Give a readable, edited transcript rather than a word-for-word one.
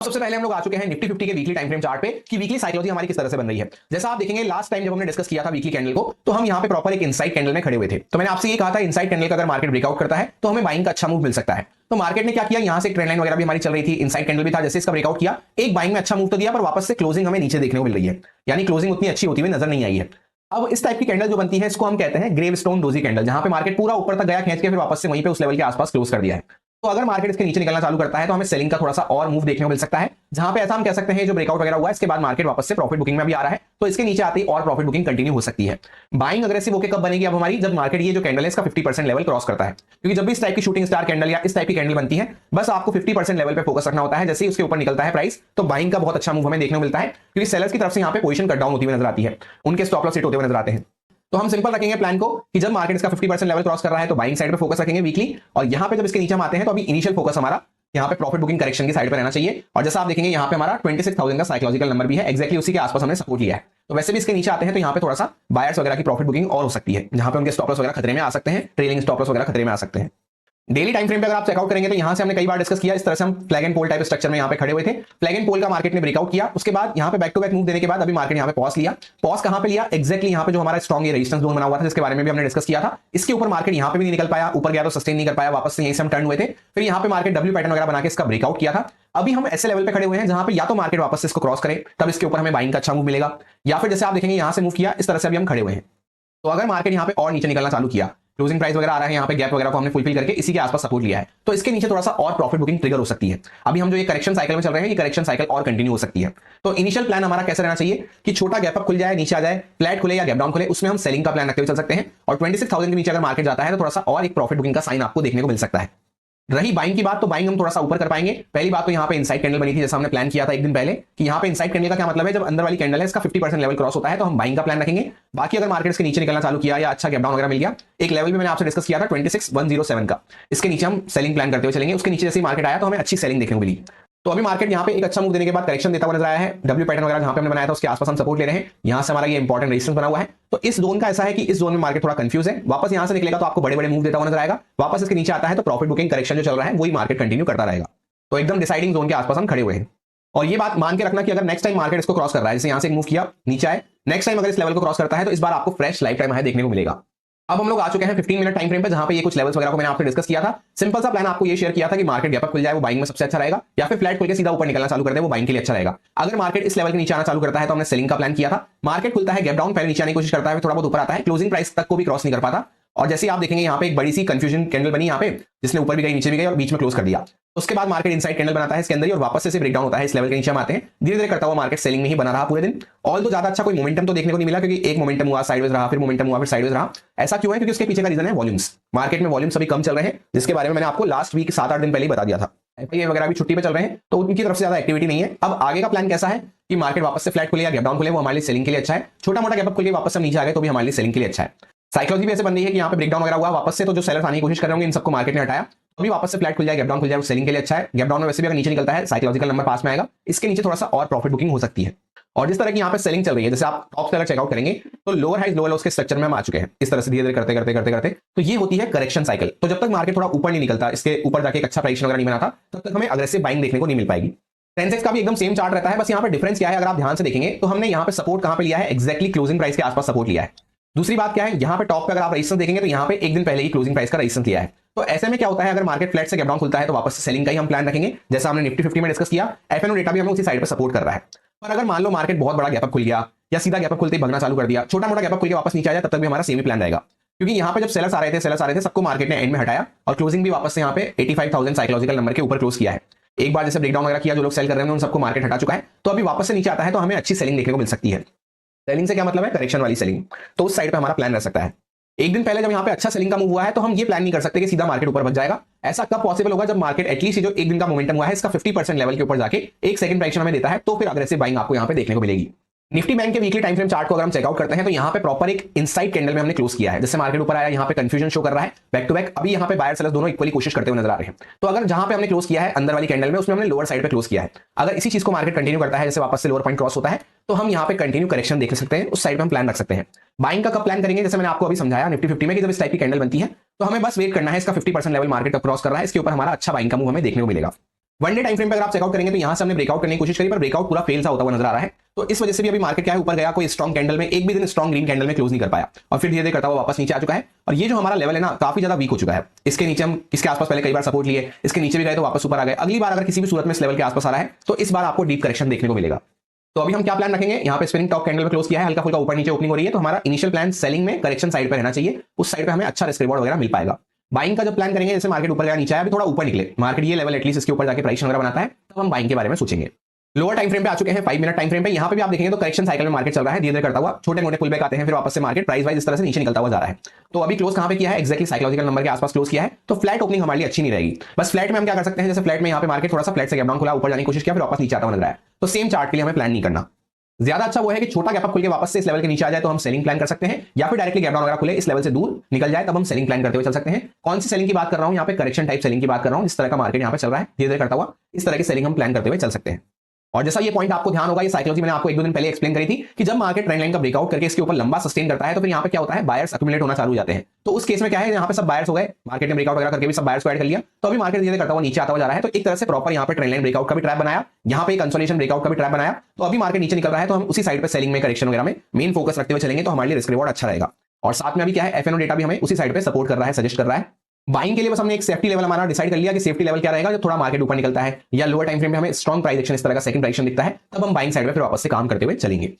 सबसे पहले हम लोग आ चुके हैं निफ्टी 50 के वीकली टाइम फ्रेम चार्ट पे कि वीकली साइकोलॉजी हमारी किस तरह से बन रही है। जैसा आप देखेंगे लास्ट टाइम जब हमने डिस्कस किया था वीकली कैंडल को, तो हम यहाँ पे प्रॉपर एक इनसाइड कैंडल में खड़े हुए थे। तो मैंने आपसे ये कहा था इनसाइड कैंडल का अगर मार्केट ब्रेकआउट करता है तो हमें बाइंग का अच्छा मूव मिल सकता है। तो मार्केट ने क्या किया, यहाँ से ट्रेंड लाइन वगैरह भी हमारी चल रही थी, इनसाइड कैंडल भी था, जैसे इसका ब्रेकआउट किया एक बाइंग में अच्छा मूव तो दिया, पर वापस से क्लोजिंग हमें नीचे देखने को मिल रही है, यानी क्लोजिंग उतनी अच्छी होती हुई नजर नहीं आई है। अब इस टाइप की कैंडल जो बनती है इसको हम कहते हैं ग्रेव स्टोन डोजी कैंडल, जहां पे मार्केट पूरा ऊपर तक गया खींच के फिर वापस से वहीं पे उस लेवल के आसपास क्लोज कर दिया है। तो अगर मार्केट इसके नीचे निकलना चालू करता है तो हमें सेलिंग का थोड़ा सा और मूव देखने को मिल सकता है, जहां पे ऐसा हम कह सकते हैं जो ब्रेकआउट वगैरह हुआ है इसके बाद मार्केट वापस से प्रॉफिट बुकिंग में भी आ रहा है, तो इसके नीचे आते ही और प्रॉफिट बुकिंग कंटिन्यू हो सकती है। बाइंग अग्रेसिव होकर कब बनेगी अब हमारी, जब मार्केट ये जो कैंडल है इसका 50% लेवल क्रॉस करता है। क्योंकि जब भी इस टाइप की शूटिंग स्टार कैंडल या इस टाइप की कैंडल बनती है, बस आपको 50% लेवल पे फोकस रखना होता है। जैसे ही उसके ऊपर निकलता है प्राइस तो बाइंग का बहुत अच्छा मूव हमें देखने को मिलता है, क्योंकि सेलर्स की तरफ से यहाँ पे पोजीशन कट डाउन होती हुई नजर आती है, उनके स्टॉप लॉस हिट होते हुए नजर आते हैं। तो हम सिंपल रखेंगे प्लान को कि जब मार्केट इसका 50% लेवल क्रॉस कर रहा है तो बाइंग साइड पे फोकस रखेंगे वीकली, और यहाँ पे जब इसके नीचे हम आते हैं तो अभी इनिशियल फोकस हमारा यहाँ पे प्रॉफिट बुकिंग करेक्शन की साइड पे रहना चाहिए। और जैसा आप देखेंगे यहाँ पे हमारा 26,000 का साइकोलॉजिकल नंबर भी है, एक्जैक्टली उसी के आसपास हमने सपोर्ट लिया है। तो वैसे भी इसके नीचे आते हैं तो यहाँ पे थोड़ा सा बायर्स वगैरह की प्रॉफिट बुकिंग और हो सकती है, जहां पे उनके स्टॉप लॉस वगैरह खतरे में आ सकते हैं, ट्रेलिंग स्टॉप लॉस वगैरह खतरे में आ सकते हैं। डेली टाइम फ्रेम पे अगर आप चेकआउट करेंगे तो यहां से हमने कई बार डिस्कस किया, इस तरह से हम flag and pole type structure में यहां पे खड़े हुए थे। फ्लैग एंड पोल का मार्केट ने ब्रेकआउट किया, उसके बाद यहां पे बैक टू बैक मूव देने के बाद अभी मार्केट यहां पे पॉज लिया। पॉज कहां पे लिया, एक्जैक्टली यहां पे जो हमारा स्ट्रॉन्ग ये रेजिस्टेंस जोन बना हुआ था जिसके बारे में भी हमने डिस्कस किया था, इसके ऊपर मार्केट यहां पे भी नहीं निकल पाया, ऊपर गया तो सस्टेन नहीं कर पाया, वापस से यहीं से हम टर्न हुए थे। फिर यहां पे मार्केट डब्ल्यू पैटर्न वगैरह बना के इसका ब्रेकआउट किया था। अभी हम ऐसे लेवल पे खड़े हुए हैं जहां पे या तो मार्केट वापस से इसको क्रॉस करे तब इसके ऊपर हमें बाइंग का अच्छा मूव मिलेगा, या फिर जैसे आप देखेंगे यहां से मूव किया इस तरह से अभी हम खड़े हुए हैं। तो अगर मार्केट यहां पे और नीचे निकलना चालू किया, क्लोजिंग प्राइस वगैरह आ रहा है, यहाँ पे गैप वगैरह को हमने फुलफिल करके इसी के आसपास सपोर्ट लिया है, तो इसके नीचे थोड़ा सा और प्रॉफिट बुकिंग ट्रिगर हो सकती है। अभी हम जो ये करेक्शन साइकिल में चल रहे हैं, ये करेक्शन साइकिल और कंटिन्यू हो सकती है। तो इनिशियल प्लान हमारा कैसे रहना चाहिए कि छोटा गैप अप खुल जाए, नीचे आ जाए, फ्लैट खुले या गैप डाउन खुले, उसमें हम सेलिंग का प्लान रखते हुए चल सकते हैं। और 26,000 के नीचे अगर मार्केट जाता है तो थोड़ा सा और एक प्रॉफिट बुकिंग का साइन आपको देखने को मिल सकता है। रही बाइंग की बात, तो बाइंग हम थोड़ा सा ऊपर कर पाएंगे। पहली बात तो यहाँ पे इनसाइड कैंडल बनी थी, जैसा हमने प्लान किया था एक दिन पहले कि यहाँ पे इनसाइड कैंडल का क्या मतलब है, जब अंदर वाली कैंडल है इसका 50% लेवल क्रॉस होता है तो हम बाइंग का प्लान रखेंगे। बाकी अगर मार्केट इसके नीचे निकलना चालू किया या अच्छा गैप डाउन वगैरह मिल गया, एक लेवल भी मैंने आपसे डिस्कस किया था 26,107 का, इसके नीचे हम सेलिंग प्लान करते हुए चलेंगे। उसके नीचे जैसे मार्केट आया तो हमें अच्छी सेलिंग देखने को मिली। तो अभी मार्केट यहाँ पे एक अच्छा मूव देने के बाद करेक्शन देता हुआ नजर आया है। डब्ल्यू पैटर्न वगैरह जहां पे हमने बनाया था उसके आसपास हम सपोर्ट ले रहे हैं, यहां से हमारा ये इंपॉर्टेंट रेजिस्टेंस बना हुआ है। तो इस जोन का ऐसा है कि इस जोन में मार्केट थोड़ा कंफ्यूज है, वापस यहां से निकलेगा तो आपको बड़े बड़े मूव देता हुआ नजर आएगा, वापस इसके नीचे आता है तो प्रॉफिट बुकिंग करेक्शन जो चल रहा है वही मार्केट कंटिन्यू करता रहेगा। तो एकदम डिसाइडिंग जोन के आसपास हम खड़े हुए हैं। और ये बात मान के रखना कि अगर नेक्स्ट टाइम मार्केट इसको क्रॉस कर रहा है, जैसे यहां से एक मूव किया नीचे आए, नेक्स्ट टाइम अगर इस लेवल को क्रॉस करता है तो इस बार आपको फ्रेश लाइफ टाइम हाई देखने को मिलेगा। अब हम लोग आ चुके हैं 15 मिनट टाइम फ्रेम पे, जहां पे ये कुछ लेवल्स वगैरह को मैंने आपसे डिस्कस किया था। सिंपल सा प्लान आपको ये शेयर किया था कि मार्केट गैप अप खुल जाए वो बाइंग में सबसे अच्छा रहेगा, या फिर फ्लैट खुल के सीधा ऊपर निकलना चालू कर दे वो बाइंग के लिए अच्छा रहेगा। अगर मार्केट इस लेवल के नीचे आना चालू करता है तो हमने सेलिंग का प्लान किया था। मार्केट खुलता है गैप डाउन, पहले नीचे आने की कोशिश करता है, फिर थोड़ा बहुत ऊपर आता है, क्लोजिंग प्राइस तक को भी क्रॉस नहीं कर पाता। और जैसे आप देखेंगे यहाँ पे एक बड़ी सी कंफ्यूजन कैंडल बनी यहाँ पे, जिसने ऊपर भी गई नीचे भी गई और बीच में क्लोज कर दिया। उसके बाद मार्केट इनसाइड कैंडल बनाता है इसके अंदर ही और वापस से ब्रेकडाउन होता है, इस लेवल के नीचे हम आते हैं। धीरे धीरे करता हुआ मार्केट सेलिंग में ही बना रहा पूरे दिन। ऑल तो ज्यादा अच्छा कोई मोमेंटम तो देखने को नहीं मिला, क्योंकि एक मोमेंटम हुआ साइडवेज रहा, फिर मोमेंटम हुआ फिर साइडवेज रहा। ऐसा क्यों है, क्योंकि उसके पीछे का रीजन है वॉल्यूम्स। मार्केट में वॉल्यूम्स अभी कम चल रहे हैं, जिसके बारे में मैंने आपको लास्ट वीक 7-8 दिन पहले ही बता दिया था। एफआईए वगैरह भी छुट्टी पे चल रहे हैं तो उनकी तरफ से ज्यादा एक्टिविटी नहीं है। अब आगे का प्लान कैसा है कि मार्केट वापस से फ्लैट खुले या गैप डाउन खुले, वो हमारे लिए सेलिंग के लिए अच्छा है। छोटा मोटा गैप अप खुल के वापस हम नीचे आ गए तो भी हमारे लिए सेलिंग के लिए अच्छा है। साइकोलॉजी भी ऐसे बन रही है कि यहाँ पे ब्रेकडाउन वगैरह हुआ वापस से, तो जो सेलर्स आने की कोशिश कर रहे होंगे इन सबको मार्केट ने हटाया, अभी वापस से फ्लैट खुल जाए गैप डाउन खुल जाए वो सेलिंग के लिए अच्छा है। गैप डाउन में वैसे भी अगर नीचे निकलता है साइकोलॉजिकल नंबर पास में आएगा, इसके नीचे थोड़ा सा और प्रॉफिट बुकिंग हो सकती है। और जिस तरह की यहाँ पे सेलिंग चल रही है, जैसे आप टॉप से चेकआउट करेंगे तो लोअर हाइज लोअर लोस के स्ट्रक्चर में हम आ चुके हैं, इस तरह से धीरे धीरे करते करते करते करते। तो ये होती है करेक्शन साइकिल। तो जब तक मार्केट थोड़ा ऊपर नहीं निकलता, इसके ऊपर जाके एक अच्छा प्राइस वगैरह नहीं बनाता, तब तक हमें अग्रेसिव बाइंग देखने को नहीं मिल पाएगी। सेंसेक्स का भी एकदम सेम चार्ट रहता है, बस यहाँ पे डिफरेंस क्या है, अगर आप ध्यान से देखेंगे तो हमने यहाँ पे सपोर्ट कहां पे लिया है, एक्जैक्टली क्लोजिंग प्राइस के आसपास सपोर्ट लिया है। दूसरी बात क्या है, यहाँ पे टॉप पे अगर आप रेजिस्टेंस देखेंगे तो यहाँ पे एक दिन पहले ही क्लोजिंग प्राइस का रेजिस्टेंस लिया है। तो ऐसे में क्या होता है, अगर मार्केट फ्लैट से गैप डाउन खुलता है तो वापस से सेलिंग का ही हम प्लान रखेंगे, जैसा हमने निफ्टी 50 में डिस्कस किया। एफएनओ डेटा भी हमें उसी साइड पर सपोर्ट कर रहा है। पर अगर मान लो मार्केट बहुत बड़ा गैप अप खुल गया या सीधा गैप अप खुलते ही भगना चालू कर दिया, छोटा मोटा गैप अप खुल के वापस नीचे आ जाए, तब तक भी हमारा सेम ही प्लान रहेगा। क्योंकि यहाँ पे जब सेलर्स आ रहे थे सबको मार्केट ने एंड में हटाया और क्लोजिंग भी वापस से यहाँ पे 85,000 साइकोलॉजिकल नंबर के ऊपर क्लोज किया है। एक बार जैसे ब्रेकडाउन वगैरह किया, जो लोग सेल कर रहे हैं उन सबको मार्केट हटा चुका है, तो अभी वापस से नीचे आता है तो हमें अच्छी सेलिंग देखने को मिल सकती है। सेलिंग से क्या मतलब है, करेक्शन वाली सेलिंग। तो उस साइड पे हमारा प्लान रह सकता है। एक दिन पहले जब यहाँ पे अच्छा सेलिंग का मूव हुआ है तो हम ये प्लान नहीं कर सकते कि सीधा मार्केट ऊपर बढ़ जाएगा। ऐसा कब पॉसिबल होगा, जब मार्केट एटलीस्ट जो एक दिन का मोमेंटम हुआ है इसका 50% लेवल के ऊपर जाके एक सेकंड प्राइस हमें देता है, तो फिर अग्रेसिव बाइंग आपको यहाँ पे देखने को मिलेगी। निफ्टी बैंक के वीकली टाइम फ्रेम चार्ट को अगर हम चेकआउट करते हैं तो यहाँ पे प्रॉपर एक इनसाइड कैंडल में हमने क्लोज किया है। जैसे मार्केट ऊपर आया, यहाँ पे कंफ्यूजन शो कर रहा है बैक टू बैक। अभी यहाँ पे बायर सेलर्स दोनों इक्वली कोशिश करते हुए नजर आ रहे हैं। तो अगर जहां पे हमने क्लोज किया है अंदर वाली कैंडल में, उसमें हमने लोअर साइड पे क्लोज किया है। अगर इसी चीज को मार्केट कंटिन्यू करता है, जैसे वापस से लोअर पॉइंट क्रॉस होता है, तो हम यहाँ पे कंटिन्यू करेक्शन देख सकते हैं, उस साइड पे हम प्लान रख सकते हैं। बाइंग का कब प्लान करेंगे, जैसे मैंने आपको अभी समझाया निफ्टी 50 में कि जब इस टाइप की कैंडल बनती है तो हमें बस वेट करना है, इसका 50% लेवल मार्केट कब क्रॉस कर रहा है, इसके ऊपर हमारा अच्छा बाइंग का मूव हमें देखने को मिलेगा। वन डे टाइम फ्रेम पे अगर आप चेकआउट करेंगे तो यहां से हमने ब्रेकआउट करने की कोशिश करी पर ब्रेकआउट पूरा फेल सा होता हुआ नजर आ रहा है। तो इस वजह से भी अभी मार्केट क्या है ऊपर गया, कोई स्ट्रॉन्ग कैंडल में एक भी दिन स्ट्रॉन्ग ग्रीन कैंडल में क्लोज नहीं कर पाया और फिर धीरे धीरे करता हुआ वापस नीचे आ चुका है। और ये जो हमारा लेवल है ना काफी ज्यादा वीक हो चुका है। इसके नीचे हम इसके आसपास पहले कई बार सपोर्ट लिए, इसके नीचे भी गए तो वापस ऊपर आ गए। अगली बार अगर किसी भी सूरत में इस लेवल के आसपास आ रहा है तो इस बार आपको डीप करेक्शन देखने को मिलेगा। तो अभी हम क्या प्लान रखेंगे, यहाँ पे स्पिनिंग टॉप कैंडल में क्लोज किया है, हल्का फुल्का ऊपर नीचे ओपनिंग हो रही है, तो हमारा इनिशियल प्लान सेलिंग में करेक्शन साइड पे रहना चाहिए। उस साइड पे हमें अच्छा रिस्क रिवॉर्ड वगैरह मिल पाएगा। बाइंग का जब प्लान करेंगे, जैसे मार्केट ऊपर गया नीचे आया, अभी थोड़ा ऊपर निकले मार्केट ये लेवल एटलीस्ट इसके ऊपर जाके प्राइस वगैरह बनाता है, तब हम बाइंग के बारे में सोचेंगे। लोअर टाइम फ्रेम पे आ चुके हैं, 5 मिनट टाइम फ्रेम पे। यहाँ पे भी आप देखेंगे तो करेक्शन साइकिल में मार्केट चल रहा है, धीरे धीरे करता हुआ छोटे मोटे पुल बैक आते हैं, फिर वापस से मार्केट प्राइस वाइज इस तरह से नीचे निकलता हुआ जा रहा है। तो अभी क्लोज कहां पे किया है, एक्जैक्टली साइकोलॉजिकल नंबर के आसपास क्लोज किया है। तो फ्लैट ओपनिंग हमारे लिए अच्छी नहीं रहेगी। बस फ्लैट में हम क्या कर सकते हैं, जैसे फ्लैट में यहाँ पे मार्केट थोड़ा सा फ्लैट से गैप डाउन खुला, ऊपर जाने की कोशिश किया, फिर वापस नीचे आता हुआ नजर आया, तो सेम चार्ट के लिए हमें प्लान नहीं करना। ज्यादा अच्छा वो है कि छोटा गैप अप खुल के वापस से इस लेवल के नीचे आ जाए तो हम सेलिंग प्लान कर सकते हैं, या फिर डायरेक्टली गैप डाउन वगैरह खुले इस लेवल से दूर निकल जाए तब हम सेलिंग प्लान करते हुए चल सकते हैं। कौन सी सेलिंग की बात कर रहा हूं, यहाँ पे करेक्शन टाइप सेलिंग की बात कर रहा हूं। इस तरह का मार्केट यहाँ पे चल रहा है, धीरे धीरे करता हुआ इस तरह की सेलिंग हम प्लान करते हुए चल सकते हैं। और जैसा ये पॉइंट आपको ध्यान होगा, ये साइकोलॉजी मैंने आपको 1-2 दिन पहले एक्सप्लेन करी थी कि जब मार्केट ट्रेंड लाइन का ब्रेकआउट करके इसके ऊपर लंबा सस्टेन करता है तो फिर यहाँ पे क्या होता है, बायर्स अक्यूमुलेट होना चालू हो जाते हैं। तो उस केस में क्या है, यहाँ पे सब बायर्स हो गए, मार्केट ने ब्रेकआउट वगैरह करके भी सब बायर्स को ऐड कर लिया, तो अभी मार्केट धीरे करता हुआ नीचे आता हुआ जा रहा है। तो एक तरह से प्रॉपर यहाँ पे ट्रेंड लाइन ब्रेकआउट का भी ट्रैप बनाया, यहाँ पे कंसोलिडेशन ब्रेकआउट का भी ट्रैप बनाया। तो अभी मार्केट नीचे निकल रहा है तो हम उसी साइड पे सेलिंग में करेक्शन वगैरह में मेन फोकस रखते हुए चलेंगे, तो हमारे लिए रिस्क रिवॉर्ड अच्छा रहेगा। और साथ में अभी क्या है, एफएनओ डेटा भी हमें उसी साइड पे सपोर्ट कर रहा है, सजेस्ट कर रहा है। बाइंग के लिए बस हमने एक सेफ्टी लेवल हमारा डिसाइड कर लिया कि सेफ्टी लेवल क्या रहेगा, जब थोड़ा मार्केट ऊपर निकलता है या लोअर टाइम फ्रेम में हमें स्ट्रॉन्ग प्राइस एक्शन इस तरह का सेकंड प्राइस एक्शन दिखता है, तब हम बाइंग साइड में फिर वापस से काम करते हुए चलेंगे।